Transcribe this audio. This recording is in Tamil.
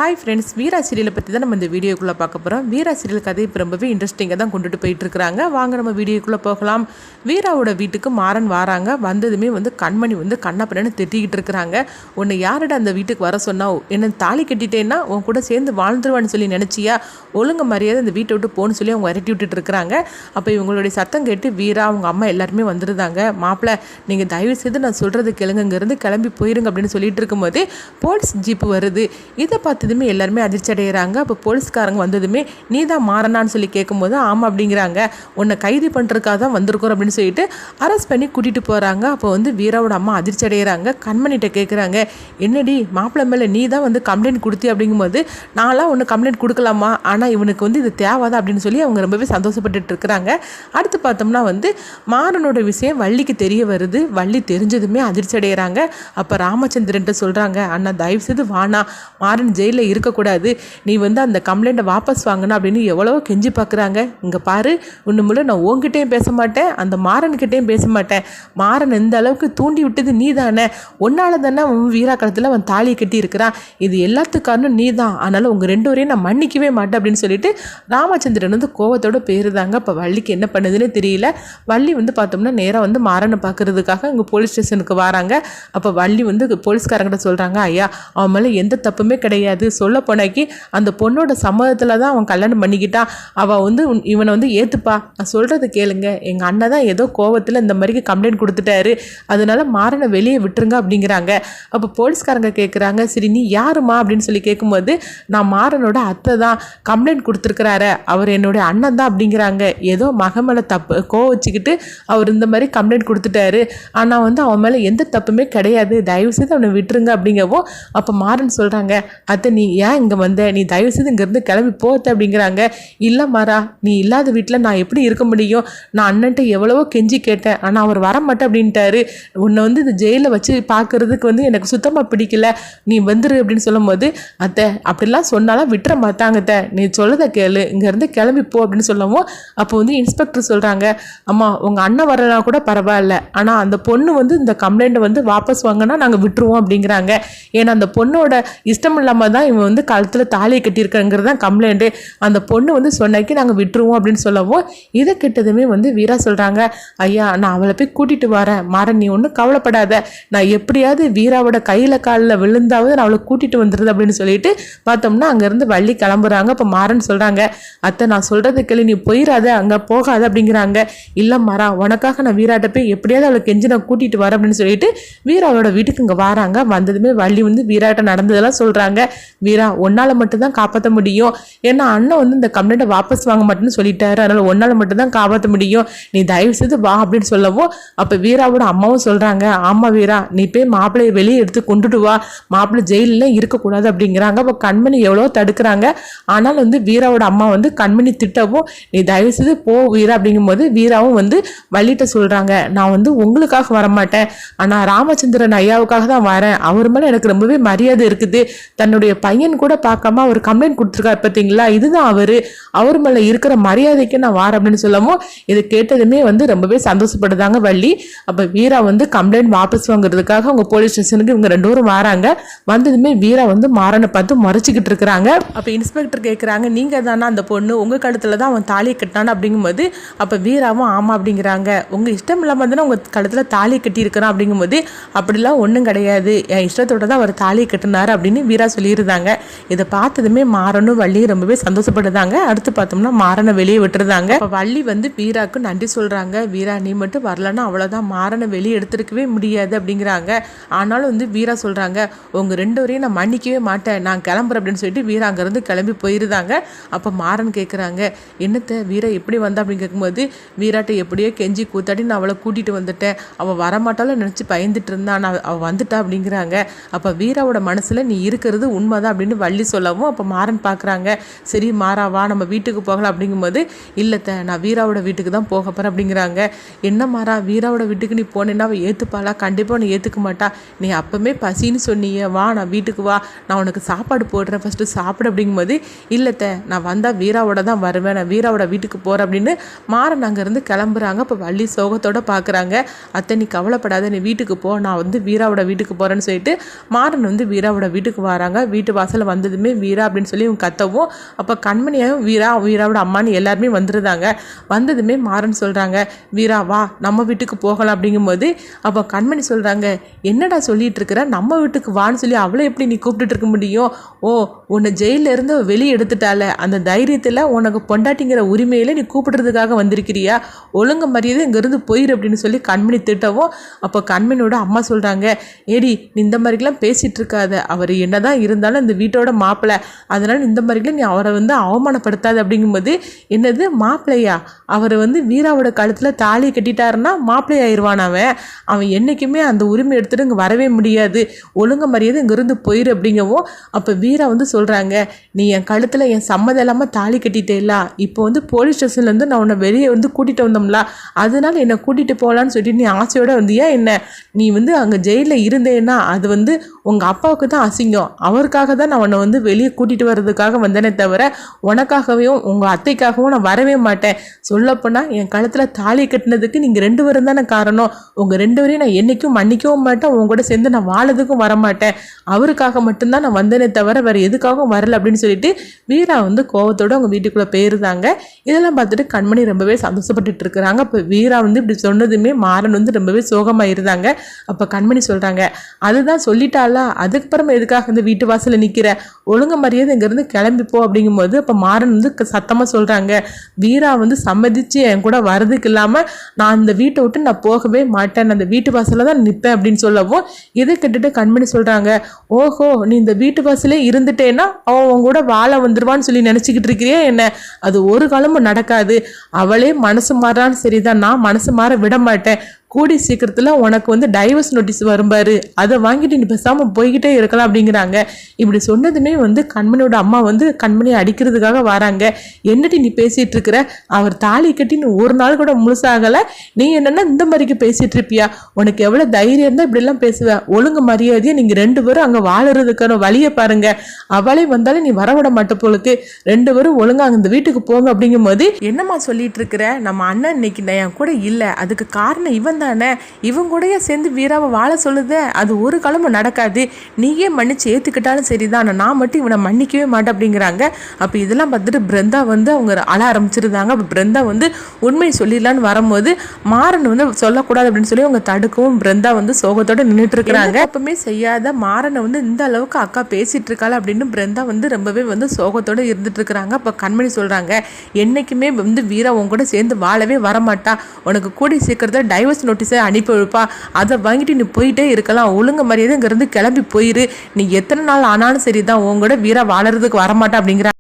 ஹாய் ஃப்ரெண்ட்ஸ், வீரா சீரியலை பற்றி தான் நம்ம இந்த வீடியோக்குள்ளே பார்க்க போகிறோம். வீரா சீரியல் கதை இப்போ ரொம்பவே இன்ட்ரெஸ்டிங்காக தான் கொண்டுட்டு போயிட்டுருக்குறாங்க. வாங்க நம்ம வீடியோக்குள்ளே போகலாம். வீராவோட வீட்டுக்கு மாறன் வராங்க. வந்ததுமே கண்மணி கண்ணப்பன்னு திட்டிக்கிட்டு இருக்கிறாங்க. உன்னை யாரோட அந்த வீட்டுக்கு வர சொன்னா? என்ன தாலி கட்டிட்டேன்னா உன் கூட சேர்ந்து வாழ்ந்துருவான்னு சொல்லி நினச்சியா? ஒழுங்கு மரியாதை இந்த வீட்டை விட்டு போகணும்னு சொல்லி அவங்க விரட்டி விட்டுட்டு இருக்கிறாங்க. அப்போ இவங்களுடைய சத்தம் கேட்டு வீரா அவங்க அம்மா எல்லாருமே வந்துருந்தாங்க. மாப்பிள்ளை, நீங்கள் தயவு செய்து நான் சொல்கிறது கேளுங்கங்கிறது கிளம்பி போயிருங்க அப்படின்னு சொல்லிட்டு இருக்கும்போது போலீஸ் ஜீப்பு வருது. இதை பார்த்து எல்லாருமே அதிர்ச்சி அடைகிறாங்க. அப்போ போலீஸ்காரங்க வந்ததுமே நீ தான் மாறனான்னு சொல்லி கேட்கும்போது ஆமாம் அப்படிங்கிறாங்க. உன்னை கைது பண்ணுறதுக்காக தான் வந்திருக்கோம் அப்படின்னு சொல்லிட்டு அரெஸ்ட் பண்ணி கூட்டிகிட்டு போகிறாங்க. அப்போ வீராவோட அம்மா அதிர்ச்சி அடைகிறாங்க. கண்மணிகிட்ட கேட்குறாங்க, என்னடி மாப்பிள்ளை மேலே நீ தான் கம்ப்ளைண்ட் கொடுத்தி அப்படிங்கும்போது நான்லாம் ஒன்று கம்ப்ளைண்ட் கொடுக்கலாமா? ஆனால் இவனுக்கு இது தேவைதான் அப்படின்னு சொல்லி அவங்க ரொம்பவே சந்தோஷப்பட்டுட்டு இருக்கிறாங்க. அடுத்து பார்த்தோம்னா மாறனோட விஷயம் வள்ளிக்கு தெரிய வருது. வள்ளி தெரிஞ்சதுமே அதிர்ச்சி அடைகிறாங்க. அப்போ ராமச்சந்திரன்ட்ட சொல்கிறாங்க, அண்ணா தயவு செய்து வானா, மாறன் ஜெயிலில் இருக்கக்கூடாது, நீ அந்த கம்ப்ளைண்ட்டை வாபஸ் வாங்கணும் அப்படின்னு எவ்வளவோ கெஞ்சி பார்க்குறாங்க. இங்கே பாரு, ஒன்றுமுள்ள நான் உங்ககிட்டையும் பேச மாட்டேன், அந்த மாறன்கிட்டையும் பேச மாட்டேன். மாறன் எந்த அளவுக்கு தூண்டி விட்டது நீ தானே, ஒன்னால தானே அவன் வீரா காலத்தில் அவன் தாலியை கட்டி இருக்கிறான், இது எல்லாத்துக்காரனும் நீ தான், அதனால் உங்கள் ரெண்டு வரையும் நான் மன்னிக்கவே மாட்டேன் அப்படின்னு சொல்லிட்டு ராமச்சந்திரன் கோவத்தோடு போயிருந்தாங்க. அப்போ வள்ளிக்கு என்ன பண்ணுதுன்னு தெரியல. வள்ளி பார்த்தோம்னா நேராக மாறனை பார்க்கறதுக்காக இங்கே போலீஸ் ஸ்டேஷனுக்கு வராங்க. அப்போ வள்ளி போலீஸ்காரங்கிட்ட சொல்கிறாங்க, ஐயா அவன் மேலே எந்த தப்புமே கிடையாது, சொல்ல போனாக்கி அந்த பொண்ணோட சம்மதத்தில் தான் அவன் கல்யாணம் பண்ணிக்கிட்டான், அவள் இவனை ஏற்றுப்பா, நான் சொல்கிறது கேளுங்க, எங்கள் அண்ணன் தான் ஏதோ கோவத்தில் இந்த மாதிரி கம்ப்ளைண்ட் கொடுத்துட்டாரு, அதனால மாறனை வெளியே விட்டுருங்க அப்படிங்கிறாங்க. அப்போ போலீஸ்காரங்க கேட்குறாங்க, சரி நீ யாருமா அப்படின்னு சொல்லி கேட்கும்போது நான் மாறனோட அத்தை தான், கம்ப்ளைண்ட் கொடுத்துருக்குறாரு, அவர் என்னுடைய அண்ணன் தான் அப்படிங்கிறாங்க. ஏதோ மகன் மேலே தப்பு கோவச்சிக்கிட்டு அவர் இந்த மாதிரி கம்ப்ளைண்ட் கொடுத்துட்டாரு, ஆனால் அவன் மேலே எந்த தப்புமே கிடையாது, தயவுசெய்து அவனை விட்டுருங்க அப்படிங்கவோ அப்போ மாறன் சொல்கிறாங்க, அத்தை நீ ஏன் இங்கே வந்த, நீ தயவுசெய்து இங்கேருந்து கிளம்பி போத்த அப்படிங்கிறாங்க. இல்லை மாறா, நீ இல்லாத வீட்டில் நான் எப்படி இருக்க முடியும், நான் அண்ணன்ட்ட எவ்வளவோ கெஞ்சி கேட்டேன், ஆனால் அவர் வரமாட்டேன் அப்படின்ட்டாரு, உன்னை இந்த ஜெயிலில் வச்சு பார்க்குறதுக்கு எனக்கு சுத்தமாக பிடிக்கல, நீ வந்துரு அப்படின்னு சொல்லும்போது அத்தை அப்படிலாம் சொன்னாலும் விட்டுற மாட்டாங்க அத்தை, நீ சொல்லதை கேளு, இங்கேருந்து கிளம்பி போ அப்படின்னு சொல்லவும் அப்போ இன்ஸ்பெக்டர் சொல்கிறாங்க, அம்மா உங்கள் அண்ணன் வரலாம் கூட பரவாயில்ல, ஆனால் அந்த பொண்ணு இந்த கம்ப்ளைண்ட்டை வாபஸ் வாங்கினா நாங்கள் விட்டுருவோம் அப்படிங்கிறாங்க. ஏன்னா அந்த பொண்ணோட இஷ்டம் இல்லாமல் தான் இவன் கழுத்தில் தாலியை கட்டியிருக்கிறங்கிறது தான் கம்ப்ளைண்ட்டு, அந்த பொண்ணு சொன்னாக்கி நாங்கள் விட்டுருவோம் அப்படின்னு சொல்லவும் இதை கிட்டதுமே வீரா சொல்கிறாங்க, ஐயா நான் அவளை போய் கூட்டிகிட்டு வரேன், மாறன் நீ ஒன்றும் கவலைப்படாத, நான் எப்படியாவது வீராவோட கையில் காலில் விழுந்தாவது நான் அவளை கூட்டிகிட்டு வந்துடுது அப்படின்னு சொல்லிட்டு பார்த்தோம்னா அங்கேருந்து வள்ளி கிளம்புறாங்க. அப்போ மாறன் சொல்கிறாங்க, அத்தை நான் சொல்கிறது கேளு, நீ போயிடாத, அங்கே போகாத அப்படிங்கிறாங்க. இல்லை மாறா, உனக்காக நான் வீராட்ட போய் எப்படியாவது அவளை கெஞ்சி நான் கூட்டிகிட்டு வரேன் அப்படின்னு சொல்லிட்டு வீராவோட வீட்டுக்கு இங்கே வராங்க. வந்ததுமே வள்ளி வீராட்ட நடந்ததெல்லாம் சொல்கிறாங்க, வீரா உன்னால் மட்டும்தான் காப்பாற்ற முடியும், ஏன்னா அண்ணன் இந்த கம்ப்ளைண்ட்டை வாபஸ் வாங்க மாட்டேன்னு சொல்லிட்டாரு, அதனால் உன்னால் மட்டும்தான் காப்பாற்ற முடியும், நீ தயவு செய்து வா அப்படின்னு சொல்லவும் அப்போ வீராவோட அம்மாவும் சொல்கிறாங்க, ஆமாம் வீரா நீ போய் மாப்பிள்ளையை வெளியே எடுத்து கொண்டுட்டு வா, மாப்பிள்ளை ஜெயிலில் இருக்கக்கூடாது அப்படிங்கிறாங்க. அப்போ கண்மணி எவ்வளோ தடுக்கிறாங்க, ஆனால் வீராவோட அம்மா கண்மணி திட்டவும் நீ தயவு செய்து போ வீரா அப்படிங்கும்போது வீராவும் வள்ளிட்ட சொல்கிறாங்க, நான் உங்களுக்காக வரமாட்டேன், ஆனால் ராமச்சந்திரன் ஐயாவுக்காக தான் வரேன், அவர் மேலே எனக்கு ரொம்பவே மரியாதை இருக்குது, தன்னுடைய பையன் கூட பார்க்காம அவர் கம்ப்ளைண்ட் கொடுத்துருக்காரு பார்த்தீங்களா, இதுதான் அவர் மேலே இருக்கிற மரியாதைக்கு நான் வார அப்படின்னு சொல்லவும் இதை கேட்டதுமே ரொம்பவே சந்தோஷப்படுதாங்க வள்ளி. அப்போ வீரா கம்ப்ளைண்ட் வாபஸ் வாங்குறதுக்காக அவங்க போலீஸ் ஸ்டேஷனுக்கு இவங்க ரெண்டு பேரும் வராங்க. வந்ததுமே வீரா மாறனை பார்த்து மறைச்சிக்கிட்டு இருக்கிறாங்க. அப்போ இன்ஸ்பெக்டர் கேட்குறாங்க, நீங்கள் தானே அந்த பொண்ணு, உங்கள் கழுத்தில் தான் அவன் தாலியை கட்டினான் அப்படிங்கும்போது அப்போ வீராவும் ஆமாம் அப்படிங்கிறாங்க. உங்கள் இஷ்டம் இல்லாமல் தானே உங்கள் கழுத்தில் தாலியை கட்டியிருக்கிறான் அப்படிங்கும்போது அப்படிலாம் ஒன்றும் கிடையாது, என் இஷ்டத்தோட தான் அவர் தாலியை கட்டினார் அப்படின்னு வீரா சொல்லியிருந்தாங்க. இதை பார்த்ததுமே மாறனும் வள்ளியும் ரொம்பவே சந்தோஷப்படுதாங்க. அடுத்து பார்த்தோம்னா மாறனை வெளியே விட்டுருந்தாங்க. இப்போ வள்ளி வீராவுக்கு நன்றி சொல்கிறாங்க, வீரா நீ மட்டும் வரலன்னா அவ்வளோதான், மாறனை வெளியே எடுத்துருக்கவே முடியாது அப்படிங்கிறாங்க. ஆனாலும் வீரா சொல்கிறாங்க, உங்கள் ரெண்டு வரையும் நான் மன்னிக்கவே மாட்டேன், நான் கிளம்புறேன் அப்படின்னு சொல்லிட்டு வீரா அங்கேருந்து கிளம்பி போயிருந்தாங்க. அப்போ மாறன் கேட்குறாங்க, என்னத்தை வீரா எப்படி வந்தா அப்படின்னு கேட்கும்போது வீராட்ட எப்படியோ கெஞ்சி கூத்தாடி நான் அவளை கூட்டிகிட்டு வந்துட்டேன், அவள் வரமாட்டாலும் நினச்சி பயந்துட்டு இருந்தான், நான் அவள் வந்துட்டா அப்படிங்கிறாங்க. அப்போ வீராவோட மனசில் நீ இருக்கிறது உண்மைதான் அப்படின்னு வள்ளி சொல்லவும் அப்போ மாறன் பார்க்குறாங்க, சரி மாறாவா நம்ம வீட்டுக்கு போகலாம் அப்படிங்கும்போது இல்லைத்த நான் வீராவோட வீட்டுக்கு தான் போக போகிறேன் அப்படிங்கிறாங்க. என்ன மாறா, வீராவோட வீட்டுக்கு நீ போனேன்னா அவள் ஏற்றுப்பாளா? கண்டிப்பாக நீ ஏற்றுக்க மாட்டா, நீ அப்போவே பசின்னு சொன்னியே, வா நான் வீட்டுக்கு வா, நான் உனக்கு சாப்பாடு போடுறேன், ஃபஸ்ட்டு சாப்பிடு அப்படிங்கும்போது இல்லைத்த நான் வந்தால் வீராவோட தான் வருவேன், நான் வீராவோட வீட்டுக்கு போகிறேன் அப்படின்னு மாறன் அங்கேருந்து கிளம்புறாங்க. அப்போ வள்ளி சோகத்தோடு பார்க்குறாங்க, அத்தை நீ கவலைப்படாத, நீ வீட்டுக்கு போ, நான் வீராவோட வீட்டுக்கு போகிறேன்னு சொல்லிட்டு மாறன் வீராவோட வீட்டுக்கு வராங்க. வீட்டு வாசலில் வந்ததுமே வீரா அப்படின்னு சொல்லி இவங்க கத்தவும் அப்போ கண்மணியும் வீராவோட அம்மானு எல்லாருமே வந்துருந்தாங்க. வந்ததுமே மாறன் சொல்கிறாங்க, வீரா வா நம்ம வீட்டுக்கு போகலாம் அப்படிங்கும்போது அப்போ கண்மணி சொல்கிறாங்க, என்னடா சொல்லிட்டு இருக்கிற, நம்ம வீட்டுக்கு வான்னு சொல்லி அவளை எப்படி நீ கூப்பிட்டுட்டு இருக்க முடியும்? ஓ உன்னை ஜெயிலில் இருந்து வெளியே எடுத்துட்டால, அந்த தைரியத்தில் உனக்கு பொண்டாட்டிங்கிற உரிமையில் நீ கூப்பிடுறதுக்காக வந்திருக்கிறியா? ஒழுங்கு மரியாதை இங்கேருந்து போயிரு அப்படின்னு சொல்லி கண்மணி திட்டவும் அப்போ கண்மணியோட அம்மா சொல்கிறாங்க, ஏடி நீ இந்த மாதிரிலாம் பேசிகிட்டு இருக்காத, அவர் என்னதான் இருந்தாலும் இந்த வீட்டோட மாப்பிள்ளை, அதனால் இந்த மாதிரிலாம் நீ அவரை அவமானப்படுத்தாது அப்படிங்கும்போது, என்னது மாப்பிள்ளையா, அவர் வீராவோட கழுத்தில் தாலி கட்டிட்டாருன்னா மாப்பிள்ளை ஆயிடுவான், அவன் என்றைக்குமே அந்த உரிமை எடுத்துகிட்டு இங்கே வரவே முடியாது, ஒழுங்கு மரியாதை இங்கேருந்து போயிரு அப்படிங்கவும் அப்போ வீரா சொல்கிறாங்க, நீ என் கழுத்தில் என் சம்மதம் இல்லாமல் தாலி கட்டிட்டேல, இப்போ போலீஸ் ஸ்டேஷன்லேருந்து நான் உன்னை வெளியே கூட்டிகிட்டு வந்தோம்ல, அதனால என்னை கூட்டிகிட்டு போகலான்னு சொல்லிட்டு நீ ஆசையோடு வந்தியா என்ன? நீ அங்கே ஜெயிலில் இருந்தேன்னா அது உங்கள் அப்பாவுக்கு தான் அசிங்கம், அவருக்காக தான் நான் உன்னை வெளியே கூட்டிகிட்டு வர்றதுக்காக வந்தேனே தவிர உனக்காகவும் உங்கள் அத்தைக்காகவும் நான் வரவே மாட்டேன். சொல்லப்போனால் என் கழுத்தில் தாலி கட்டினதுக்கு நீங்கள் 2 பேரும் தானே காரணம், உங்கள் 2 பேரையும் நான் என்றைக்கும் மன்னிக்கவும் மாட்டேன், உங்க கூட சேர்ந்து நான் வாழறதுக்கும் வரமாட்டேன், அவருக்காக மட்டும்தான் நான் வந்தேனே தவிர வேறு எதுக்காகவும் வரல அப்படின்னு சொல்லிட்டு வீரா கோவத்தோடு அவங்க வீட்டுக்குள்ளே போயிருந்தாங்க. இதெல்லாம் பார்த்துட்டு கண்மணி ரொம்பவே சந்தோஷப்பட்டுட்டு இருக்கிறாங்க. அப்போ வீரா இப்படி சொன்னதுமே மாறன் ரொம்பவே சோகமாக இருந்தாங்க. அப்போ கண்மணி சொல்கிறாங்க, அதுதான் சொல்லிட்டாளா, அதுக்கப்புறமா எதுக்காக இந்த வீட்டு வாசலில் நிற்கிற, ஒழுங்கு மரியாதை இங்கேருந்து கிளம்பிப்போ அப்படிங்கும்போது அப்போ மாறன் சத்தமாக சொல்கிறாங்க, வீரா சம்மதிச்சு என் கூட வரதுக்கு இல்லாமல் நான் இந்த வீட்டை விட்டு நான் போகவே மாட்டேன், அந்த வீட்டு வாசலில் தான் நிற்பேன் அப்படின்னு சொல்லவும் இதை கேட்டுட்டு கண்மணி சொல்கிறாங்க, ஓஹோ நீ இந்த வீட்டு வாசலே இருந்துட்டேன்னா அவன் கூட வாழ வந்துடுவான்னு சொல்லி நினச்சிக்கிட்டு இருக்கிறியா என்ன? அது ஒரு காலமும் நடக்காது, அவளே மனசு மாறான்னு சரிதான், நான் மனசு மாற விட மாட்டேன், கூடி சீக்கிரத்தில் உனக்கு டைவர்ஸ் நோட்டீஸ் வரும்பாரு, அதை வாங்கிட்டு நீ பேசாமல் போய்கிட்டே இருக்கலாம் அப்படிங்கிறாங்க. இப்படி சொன்னதுமே கண்மணியோட அம்மா கண்மணியை அடிக்கிறதுக்காக வராங்க. என்னடி நீ பேசிகிட்டு இருக்கிற, அவர் தாலி கட்டி நீ ஒரு நாள் கூட முழுசாகலை, நீ என்னென்னா இந்த மாதிரிக்கு பேசிகிட்டு இருப்பியா, உனக்கு எவ்வளோ தைரியம் இருந்தால் இப்படிலாம் பேசுவேன், ஒழுங்கு மரியாதையை நீங்கள் 2 பேரும் அங்கே வாழறதுக்கான வழியை பாருங்க, அவளே வந்தாலும் நீ வரவிட மாட்ட போலுக்கு, 2 பேரும் ஒழுங்காக அந்த வீட்டுக்கு போங்க அப்படிங்கும்போது, என்னம்மா சொல்லிட்டு இருக்கிற, நம்ம அண்ணன் இன்னைக்கு என் கூட இல்லை, அதுக்கு காரணம் இவன் தானே, இவங்க கூடயே சேர்ந்து வீராவை வாழ சொல்லுது, அது ஒரு காலமும் நடக்காது, நீயே மன்னிச்சு ஏற்றுக்கிட்டாலும் சரிதான், நான் மட்டும் இவனை மன்னிக்கவே மாட்டேன் அப்படிங்கிறாங்க. அப்போ இதெல்லாம் பார்த்துட்டு பிருந்தா அவங்க அழ ஆரம்பிச்சிருந்தாங்க. அப்போ பிருந்தா உண்மையை சொல்லிடலான்னு வரும்போது மாறன் சொல்லக்கூடாது அப்படின்னு சொல்லி அவங்க தடுக்கவும் பிருந்தா சோகத்தோடு நின்றுட்டு இருக்கிறாங்க. அப்பவுமே செய்யாத மாறனை இந்த அளவுக்கு அக்கா பேசிட்டு இருக்காள் அப்படின்னு பிருந்தா ரொம்பவே சோகத்தோடு இருந்துட்டு இருக்கிறாங்க. அப்போ கண்மணி சொல்றாங்க, என்னைக்குமே வீரா உன் கூட சேர்ந்து வாழவே வரமாட்டா, உனக்கு கூடி சீக்கிரத்தில் டைவர்ஸ் நோட்டீஸை அனுப்பி வைப்பா, அதை வாங்கிட்டு நீ போயிட்டே இருக்கலாம், ஒழுங்கு மரியாதை இங்கேருந்து கிளம்பி போயிரு, நீ எத்தனை நாள் ஆனாலும் சரிதான் உன் கூட வீரா வாழறதுக்கு வரமாட்டா அப்படிங்கிற